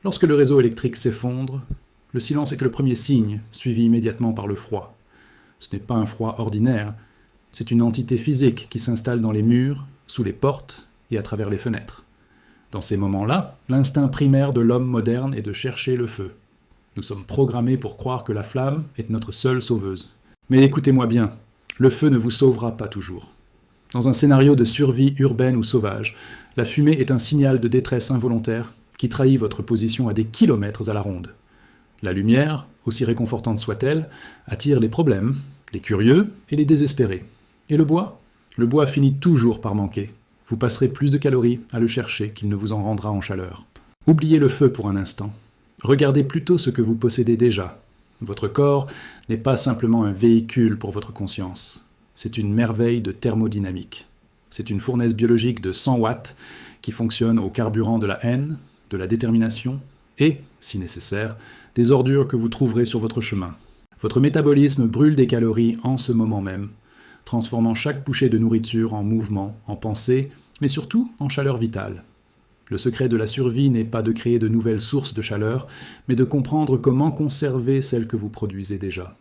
Lorsque le réseau électrique s'effondre, le silence est que le premier signe, suivi immédiatement par le froid. Ce n'est pas un froid ordinaire, c'est une entité physique qui s'installe dans les murs, sous les portes et à travers les fenêtres. Dans ces moments-là, l'instinct primaire de l'homme moderne est de chercher le feu. Nous sommes programmés pour croire que la flamme est notre seule sauveuse. Mais écoutez-moi bien, le feu ne vous sauvera pas toujours. Dans un scénario de survie urbaine ou sauvage, la fumée est un signal de détresse involontaire qui trahit votre position à des kilomètres à la ronde. La lumière, aussi réconfortante soit-elle, attire les problèmes, les curieux et les désespérés. Et le bois ? Le bois finit toujours par manquer. Vous passerez plus de calories à le chercher qu'il ne vous en rendra en chaleur. Oubliez le feu pour un instant. Regardez plutôt ce que vous possédez déjà. Votre corps n'est pas simplement un véhicule pour votre conscience. C'est une merveille de thermodynamique. C'est une fournaise biologique de 100 watts qui fonctionne au carburant de la haine, de la détermination et, si nécessaire, des ordures que vous trouverez sur votre chemin. Votre métabolisme brûle des calories en ce moment même, transformant chaque bouchée de nourriture en mouvement, en pensée, mais surtout en chaleur vitale. Le secret de la survie n'est pas de créer de nouvelles sources de chaleur, mais de comprendre comment conserver celles que vous produisez déjà.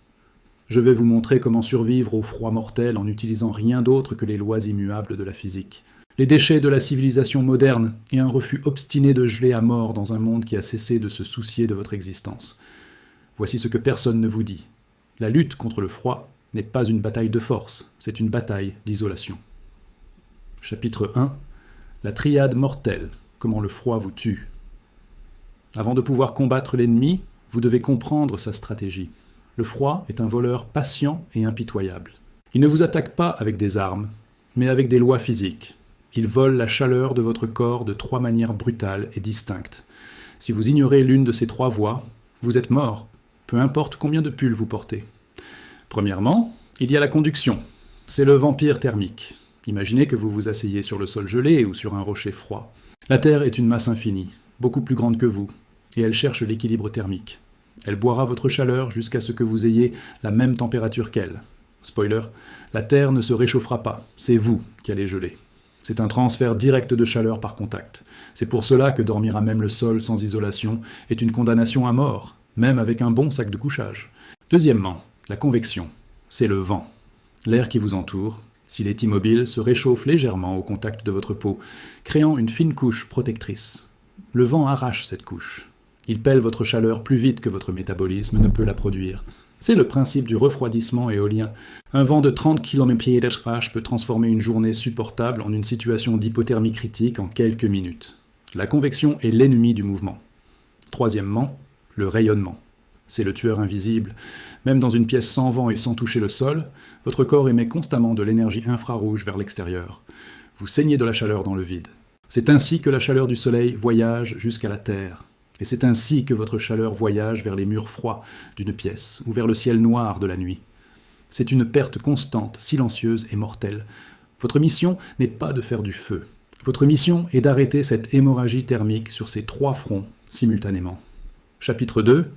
Je vais vous montrer comment survivre au froid mortel en n'utilisant rien d'autre que les lois immuables de la physique. Les déchets de la civilisation moderne et un refus obstiné de geler à mort dans un monde qui a cessé de se soucier de votre existence. Voici ce que personne ne vous dit. La lutte contre le froid n'est pas une bataille de force, c'est une bataille d'isolation. Chapitre 1. La triade mortelle, comment le froid vous tue. Avant de pouvoir combattre l'ennemi, vous devez comprendre sa stratégie. Le froid est un voleur patient et impitoyable. Il ne vous attaque pas avec des armes, mais avec des lois physiques. Il vole la chaleur de votre corps de 3 manières brutales et distinctes. Si vous ignorez l'une de ces 3 voies, vous êtes mort, peu importe combien de pulls vous portez. Premièrement, il y a la conduction. C'est le vampire thermique. Imaginez que vous vous asseyez sur le sol gelé ou sur un rocher froid. La Terre est une masse infinie, beaucoup plus grande que vous, et elle cherche l'équilibre thermique. Elle boira votre chaleur jusqu'à ce que vous ayez la même température qu'elle. Spoiler, la Terre ne se réchauffera pas, c'est vous qui allez geler. C'est un transfert direct de chaleur par contact. C'est pour cela que dormir à même le sol sans isolation est une condamnation à mort, même avec un bon sac de couchage. Deuxièmement, la convection. C'est le vent. L'air qui vous entoure, s'il est immobile, se réchauffe légèrement au contact de votre peau, créant une fine couche protectrice. Le vent arrache cette couche. Il pèle votre chaleur plus vite que votre métabolisme ne peut la produire. C'est le principe du refroidissement éolien. Un vent de 30 km/h peut transformer une journée supportable en une situation d'hypothermie critique en quelques minutes. La convection est l'ennemi du mouvement. Troisièmement, le rayonnement. C'est le tueur invisible. Même dans une pièce sans vent et sans toucher le sol, votre corps émet constamment de l'énergie infrarouge vers l'extérieur. Vous saignez de la chaleur dans le vide. C'est ainsi que la chaleur du soleil voyage jusqu'à la terre. Et c'est ainsi que votre chaleur voyage vers les murs froids d'une pièce ou vers le ciel noir de la nuit. C'est une perte constante, silencieuse et mortelle. Votre mission n'est pas de faire du feu. Votre mission est d'arrêter cette hémorragie thermique sur ces 3 fronts simultanément. Chapitre 2.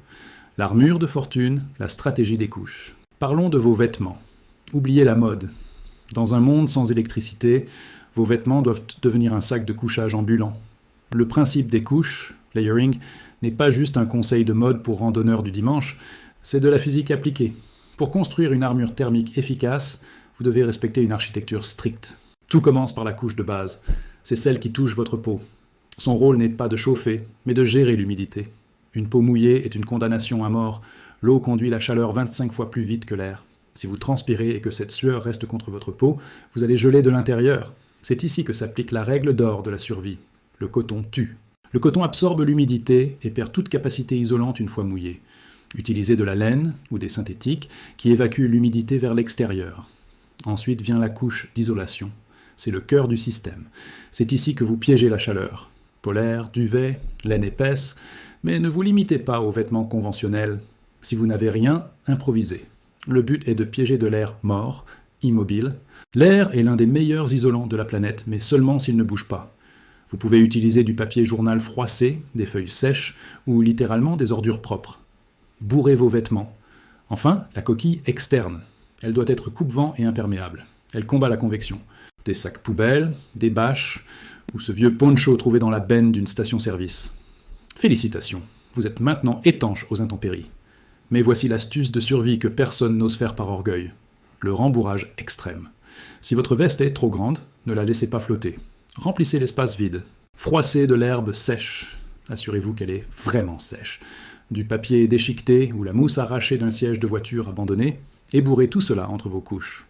L'armure de fortune, la stratégie des couches. Parlons de vos vêtements. Oubliez la mode. Dans un monde sans électricité, vos vêtements doivent devenir un sac de couchage ambulant. Le principe des couches, layering, n'est pas juste un conseil de mode pour randonneurs du dimanche, c'est de la physique appliquée. Pour construire une armure thermique efficace, vous devez respecter une architecture stricte. Tout commence par la couche de base. C'est celle qui touche votre peau. Son rôle n'est pas de chauffer, mais de gérer l'humidité. Une peau mouillée est une condamnation à mort. L'eau conduit la chaleur 25 fois plus vite que l'air. Si vous transpirez et que cette sueur reste contre votre peau, vous allez geler de l'intérieur. C'est ici que s'applique la règle d'or de la survie. Le coton tue. Le coton absorbe l'humidité et perd toute capacité isolante une fois mouillé. Utilisez de la laine ou des synthétiques qui évacuent l'humidité vers l'extérieur. Ensuite vient la couche d'isolation. C'est le cœur du système. C'est ici que vous piégez la chaleur. Polaire, duvet, laine épaisse, mais ne vous limitez pas aux vêtements conventionnels. Si vous n'avez rien, improvisez. Le but est de piéger de l'air mort, immobile. L'air est l'un des meilleurs isolants de la planète, mais seulement s'il ne bouge pas. Vous pouvez utiliser du papier journal froissé, des feuilles sèches ou littéralement des ordures propres. Bourrez vos vêtements. Enfin, la coquille externe. Elle doit être coupe-vent et imperméable. Elle combat la convection. Des sacs poubelles, des bâches ou ce vieux poncho trouvé dans la benne d'une station-service. Félicitations, vous êtes maintenant étanche aux intempéries. Mais voici l'astuce de survie que personne n'ose faire par orgueil. Le rembourrage extrême. Si votre veste est trop grande, ne la laissez pas flotter. Remplissez l'espace vide. Froissez de l'herbe sèche. Assurez-vous qu'elle est vraiment sèche. Du papier déchiqueté ou la mousse arrachée d'un siège de voiture abandonné, et bourrez tout cela entre vos couches.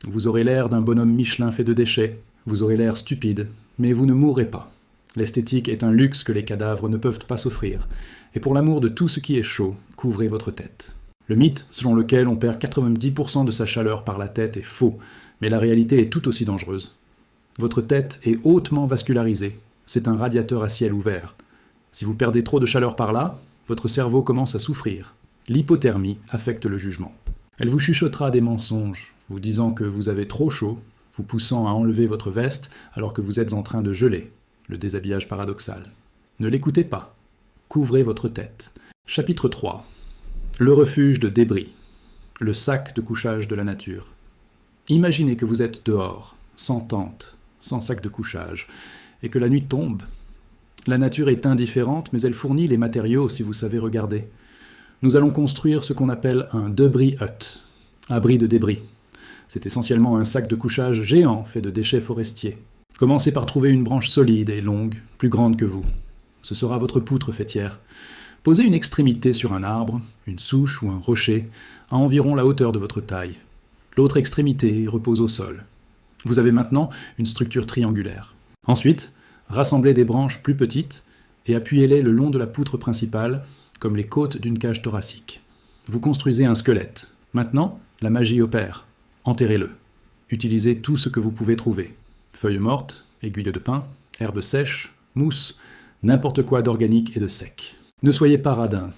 Vous aurez l'air d'un bonhomme Michelin fait de déchets, vous aurez l'air stupide, mais vous ne mourrez pas. L'esthétique est un luxe que les cadavres ne peuvent pas s'offrir, et pour l'amour de tout ce qui est chaud, couvrez votre tête. Le mythe selon lequel on perd 90% de sa chaleur par la tête est faux, mais la réalité est tout aussi dangereuse. Votre tête est hautement vascularisée, c'est un radiateur à ciel ouvert. Si vous perdez trop de chaleur par là, votre cerveau commence à souffrir. L'hypothermie affecte le jugement. Elle vous chuchotera des mensonges, vous disant que vous avez trop chaud, vous poussant à enlever votre veste alors que vous êtes en train de geler. Le déshabillage paradoxal. Ne l'écoutez pas. Couvrez votre tête. Chapitre 3. Le refuge de débris. Le sac de couchage de la nature. Imaginez que vous êtes dehors, sans tente, sans sac de couchage, et que la nuit tombe. La nature est indifférente, mais elle fournit les matériaux si vous savez regarder. Nous allons construire ce qu'on appelle un debris hut, abri de débris. C'est essentiellement un sac de couchage géant fait de déchets forestiers. Commencez par trouver une branche solide et longue, plus grande que vous. Ce sera votre poutre faîtière. Posez une extrémité sur un arbre, une souche ou un rocher, à environ la hauteur de votre taille. L'autre extrémité repose au sol. Vous avez maintenant une structure triangulaire. Ensuite, rassemblez des branches plus petites et appuyez-les le long de la poutre principale, comme les côtes d'une cage thoracique. Vous construisez un squelette. Maintenant, la magie opère. Enterrez-le. Utilisez tout ce que vous pouvez trouver. Feuilles mortes, aiguilles de pin, herbes sèches, mousse, n'importe quoi d'organique et de sec. Ne soyez pas radin.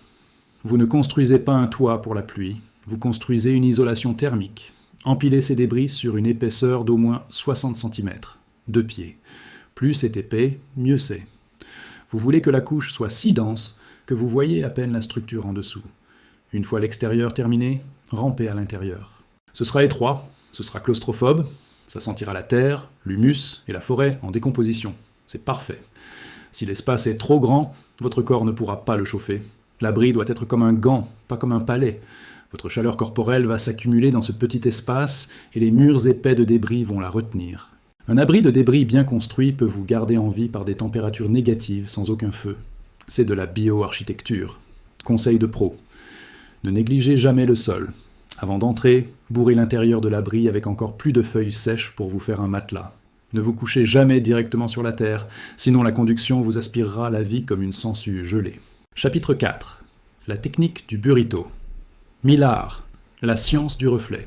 Vous ne construisez pas un toit pour la pluie, vous construisez une isolation thermique. Empilez ces débris sur une épaisseur d'au moins 60 cm, 2 pieds. Plus c'est épais, mieux c'est. Vous voulez que la couche soit si dense que vous voyez à peine la structure en dessous. Une fois l'extérieur terminé, rampez à l'intérieur. Ce sera étroit, ce sera claustrophobe, ça sentira la terre, l'humus et la forêt en décomposition. C'est parfait. Si l'espace est trop grand, votre corps ne pourra pas le chauffer. L'abri doit être comme un gant, pas comme un palais. Votre chaleur corporelle va s'accumuler dans ce petit espace et les murs épais de débris vont la retenir. Un abri de débris bien construit peut vous garder en vie par des températures négatives sans aucun feu. C'est de la bioarchitecture. Conseil de pro. Ne négligez jamais le sol. Avant d'entrer, bourrez l'intérieur de l'abri avec encore plus de feuilles sèches pour vous faire un matelas. Ne vous couchez jamais directement sur la terre, sinon la conduction vous aspirera la vie comme une sangsue gelée. Chapitre 4. La technique du burrito. Millard, la science du reflet.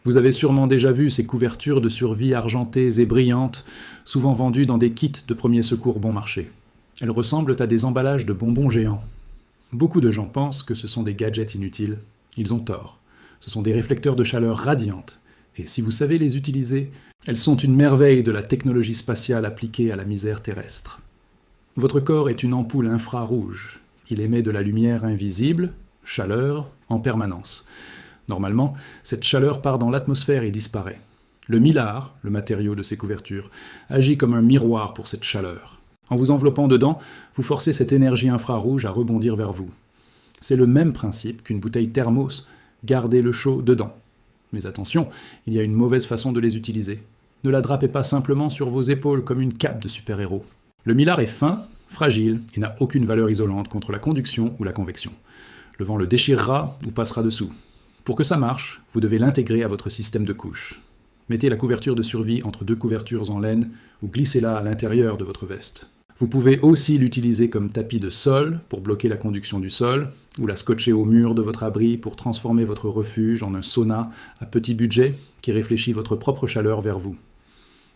Vous avez sûrement déjà vu ces couvertures de survie argentées et brillantes, souvent vendues dans des kits de premiers secours bon marché. Elles ressemblent à des emballages de bonbons géants. Beaucoup de gens pensent que ce sont des gadgets inutiles. Ils ont tort. Ce sont des réflecteurs de chaleur radiante. Et si vous savez les utiliser, elles sont une merveille de la technologie spatiale appliquée à la misère terrestre. Votre corps est une ampoule infrarouge. Il émet de la lumière invisible, chaleur, en permanence. Normalement, cette chaleur part dans l'atmosphère et disparaît. Le millard, le matériau de ces couvertures, agit comme un miroir pour cette chaleur. En vous enveloppant dedans, vous forcez cette énergie infrarouge à rebondir vers vous. C'est le même principe qu'une bouteille thermos, gardez le chaud dedans. Mais attention, il y a une mauvaise façon de les utiliser. Ne la drapez pas simplement sur vos épaules comme une cape de super-héros. Le millard est fin, fragile et n'a aucune valeur isolante contre la conduction ou la convection. Le vent le déchirera ou passera dessous. Pour que ça marche, vous devez l'intégrer à votre système de couche. Mettez la couverture de survie entre deux couvertures en laine ou glissez-la à l'intérieur de votre veste. Vous pouvez aussi l'utiliser comme tapis de sol pour bloquer la conduction du sol, ou la scotcher au mur de votre abri pour transformer votre refuge en un sauna à petit budget qui réfléchit votre propre chaleur vers vous.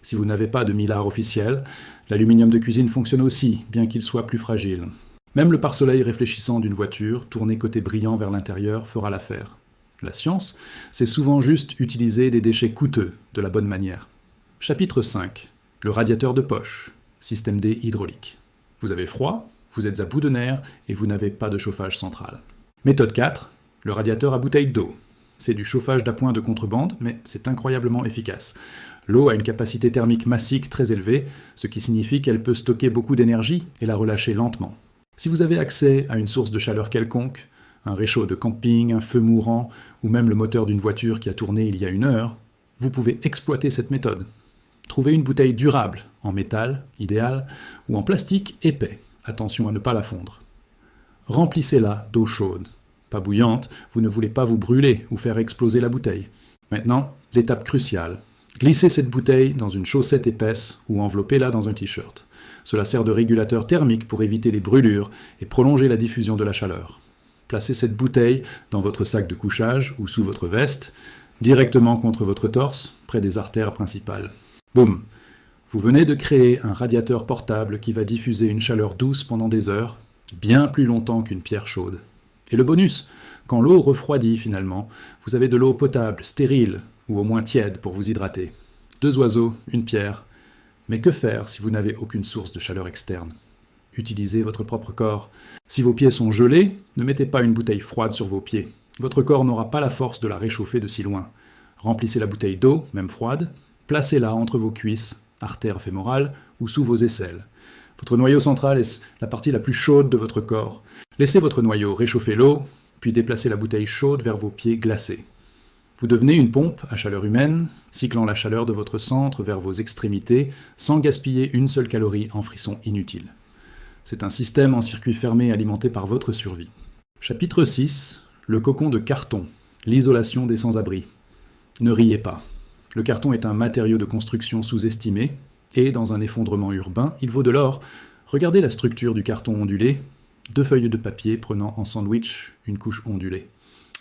Si vous n'avez pas de millard officiel, l'aluminium de cuisine fonctionne aussi, bien qu'il soit plus fragile. Même le pare-soleil réfléchissant d'une voiture, tourné côté brillant vers l'intérieur, fera l'affaire. La science, c'est souvent juste utiliser des déchets coûteux de la bonne manière. Chapitre 5. Le radiateur de poche. Système D hydraulique. Vous avez froid, vous êtes à bout de nerfs et vous n'avez pas de chauffage central. Méthode 4. Le radiateur à bouteille d'eau. C'est du chauffage d'appoint de contrebande, mais c'est incroyablement efficace. L'eau a une capacité thermique massique très élevée, ce qui signifie qu'elle peut stocker beaucoup d'énergie et la relâcher lentement. Si vous avez accès à une source de chaleur quelconque, un réchaud de camping, un feu mourant, ou même le moteur d'une voiture qui a tourné il y a 1 heure, vous pouvez exploiter cette méthode. Trouvez une bouteille durable, en métal, idéal, ou en plastique épais, attention à ne pas la fondre. Remplissez-la d'eau chaude. Pas bouillante, vous ne voulez pas vous brûler ou faire exploser la bouteille. Maintenant, l'étape cruciale. Glissez cette bouteille dans une chaussette épaisse ou enveloppez-la dans un t-shirt. Cela sert de régulateur thermique pour éviter les brûlures et prolonger la diffusion de la chaleur. Placez cette bouteille dans votre sac de couchage ou sous votre veste, directement contre votre torse, près des artères principales. Boum! Vous venez de créer un radiateur portable qui va diffuser une chaleur douce pendant des heures, bien plus longtemps qu'une pierre chaude. Et le bonus, quand l'eau refroidit finalement, vous avez de l'eau potable, stérile, ou au moins tiède pour vous hydrater. 2 oiseaux, une pierre. Mais que faire si vous n'avez aucune source de chaleur externe? Utilisez votre propre corps. Si vos pieds sont gelés, ne mettez pas une bouteille froide sur vos pieds. Votre corps n'aura pas la force de la réchauffer de si loin. Remplissez la bouteille d'eau, même froide, placez-la entre vos cuisses, artères fémorales ou sous vos aisselles. Votre noyau central est la partie la plus chaude de votre corps. Laissez votre noyau réchauffer l'eau, puis déplacez la bouteille chaude vers vos pieds glacés. Vous devenez une pompe à chaleur humaine, cyclant la chaleur de votre centre vers vos extrémités sans gaspiller une seule calorie en frisson inutile. C'est un système en circuit fermé alimenté par votre survie. Chapitre 6. Le cocon de carton. L'isolation des sans-abri. Ne riez pas. Le carton est un matériau de construction sous-estimé, et dans un effondrement urbain, il vaut de l'or. Regardez la structure du carton ondulé, 2 feuilles de papier prenant en sandwich une couche ondulée.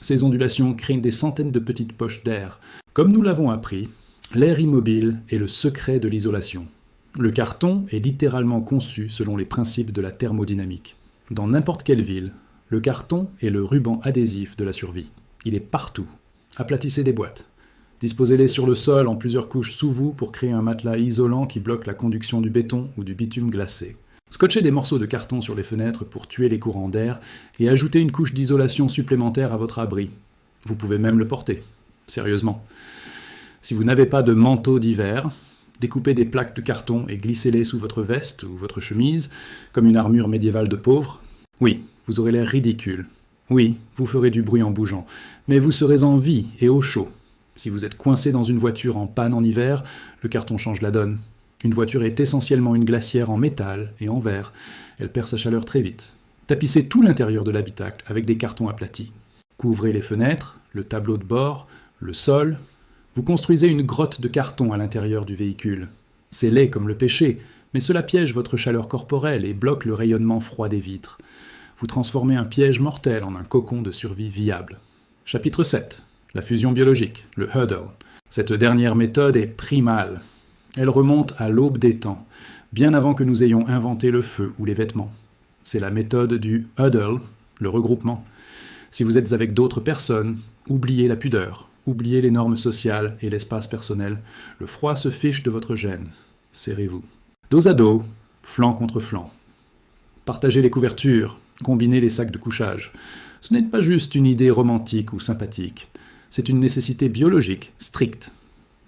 Ces ondulations créent des centaines de petites poches d'air. Comme nous l'avons appris, l'air immobile est le secret de l'isolation. Le carton est littéralement conçu selon les principes de la thermodynamique. Dans n'importe quelle ville, le carton est le ruban adhésif de la survie. Il est partout. Aplatissez des boîtes. Disposez-les sur le sol en plusieurs couches sous vous pour créer un matelas isolant qui bloque la conduction du béton ou du bitume glacé. Scotchez des morceaux de carton sur les fenêtres pour tuer les courants d'air et ajoutez une couche d'isolation supplémentaire à votre abri. Vous pouvez même le porter. Sérieusement. Si vous n'avez pas de manteau d'hiver, découpez des plaques de carton et glissez-les sous votre veste ou votre chemise, comme une armure médiévale de pauvre. Oui, vous aurez l'air ridicule. Oui, vous ferez du bruit en bougeant, mais vous serez en vie et au chaud. Si vous êtes coincé dans une voiture en panne en hiver, le carton change la donne. Une voiture est essentiellement une glacière en métal et en verre. Elle perd sa chaleur très vite. Tapissez tout l'intérieur de l'habitacle avec des cartons aplatis. Couvrez les fenêtres, le tableau de bord, le sol. Vous construisez une grotte de carton à l'intérieur du véhicule. C'est laid comme le péché, mais cela piège votre chaleur corporelle et bloque le rayonnement froid des vitres. Vous transformez un piège mortel en un cocon de survie viable. Chapitre 7. La fusion biologique, le Huddle. Cette dernière méthode est primale. Elle remonte à l'aube des temps, bien avant que nous ayons inventé le feu ou les vêtements. C'est la méthode du Huddle, le regroupement. Si vous êtes avec d'autres personnes, oubliez la pudeur, oubliez les normes sociales et l'espace personnel. Le froid se fiche de votre gêne. Serrez-vous. Dos à dos, flanc contre flanc. Partagez les couvertures, combinez les sacs de couchage. Ce n'est pas juste une idée romantique ou sympathique. C'est une nécessité biologique, stricte.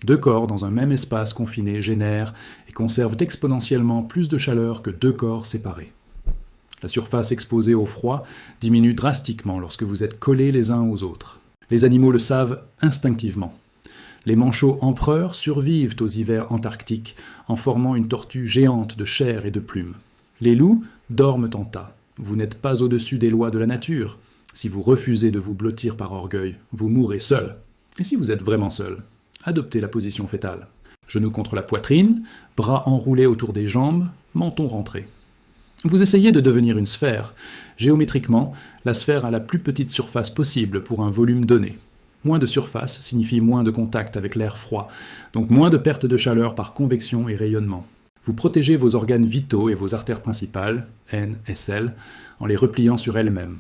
2 corps dans un même espace confiné génèrent et conservent exponentiellement plus de chaleur que 2 corps séparés. La surface exposée au froid diminue drastiquement lorsque vous êtes collés les uns aux autres. Les animaux le savent instinctivement. Les manchots empereurs survivent aux hivers antarctiques en formant une tortue géante de chair et de plumes. Les loups dorment en tas. Vous n'êtes pas au-dessus des lois de la nature. Si vous refusez de vous blottir par orgueil, vous mourrez seul. Et si vous êtes vraiment seul, adoptez la position fétale. Genoux contre la poitrine, bras enroulés autour des jambes, menton rentré. Vous essayez de devenir une sphère. Géométriquement, la sphère a la plus petite surface possible pour un volume donné. Moins de surface signifie moins de contact avec l'air froid, donc moins de perte de chaleur par convection et rayonnement. Vous protégez vos organes vitaux et vos artères principales, N, SL, en les repliant sur elles-mêmes.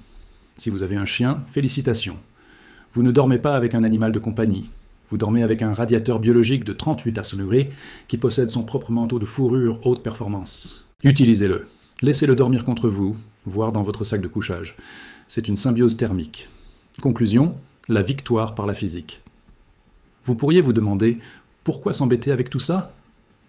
Si vous avez un chien, félicitations. Vous ne dormez pas avec un animal de compagnie. Vous dormez avec un radiateur biologique de 38 degrés qui possède son propre manteau de fourrure haute performance. Utilisez-le. Laissez-le dormir contre vous, voire dans votre sac de couchage. C'est une symbiose thermique. Conclusion, la victoire par la physique. Vous pourriez vous demander, pourquoi s'embêter avec tout ça?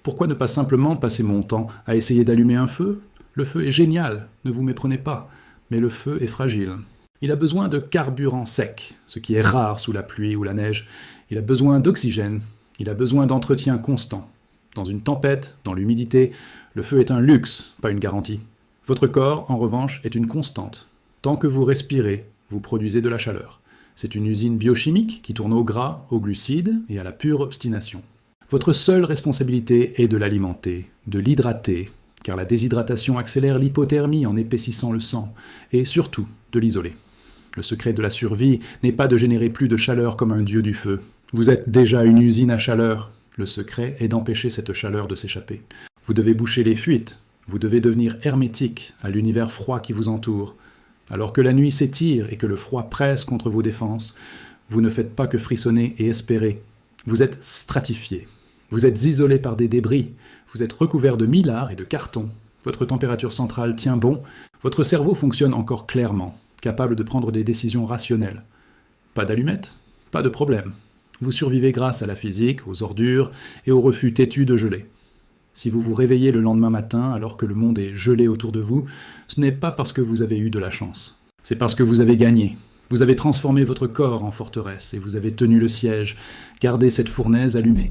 Pourquoi ne pas simplement passer mon temps à essayer d'allumer un feu? Le feu est génial, ne vous méprenez pas, mais le feu est fragile. Il a besoin de carburant sec, ce qui est rare sous la pluie ou la neige. Il a besoin d'oxygène, il a besoin d'entretien constant. Dans une tempête, dans l'humidité, le feu est un luxe, pas une garantie. Votre corps, en revanche, est une constante. Tant que vous respirez, vous produisez de la chaleur. C'est une usine biochimique qui tourne au gras, aux glucides et à la pure obstination. Votre seule responsabilité est de l'alimenter, de l'hydrater, car la déshydratation accélère l'hypothermie en épaississant le sang, et surtout de l'isoler. Le secret de la survie n'est pas de générer plus de chaleur comme un dieu du feu. Vous êtes déjà une usine à chaleur. Le secret est d'empêcher cette chaleur de s'échapper. Vous devez boucher les fuites, vous devez devenir hermétique à l'univers froid qui vous entoure. Alors que la nuit s'étire et que le froid presse contre vos défenses, vous ne faites pas que frissonner et espérer. Vous êtes stratifié. Vous êtes isolé par des débris. Vous êtes recouvert de millard et de carton. Votre température centrale tient bon. Votre cerveau fonctionne encore clairement, capable de prendre des décisions rationnelles. Pas d'allumettes? Pas de problème. Vous survivez grâce à la physique, aux ordures et au refus têtu de geler. Si vous vous réveillez le lendemain matin alors que le monde est gelé autour de vous, ce n'est pas parce que vous avez eu de la chance. C'est parce que vous avez gagné. Vous avez transformé votre corps en forteresse et vous avez tenu le siège, gardé cette fournaise allumée.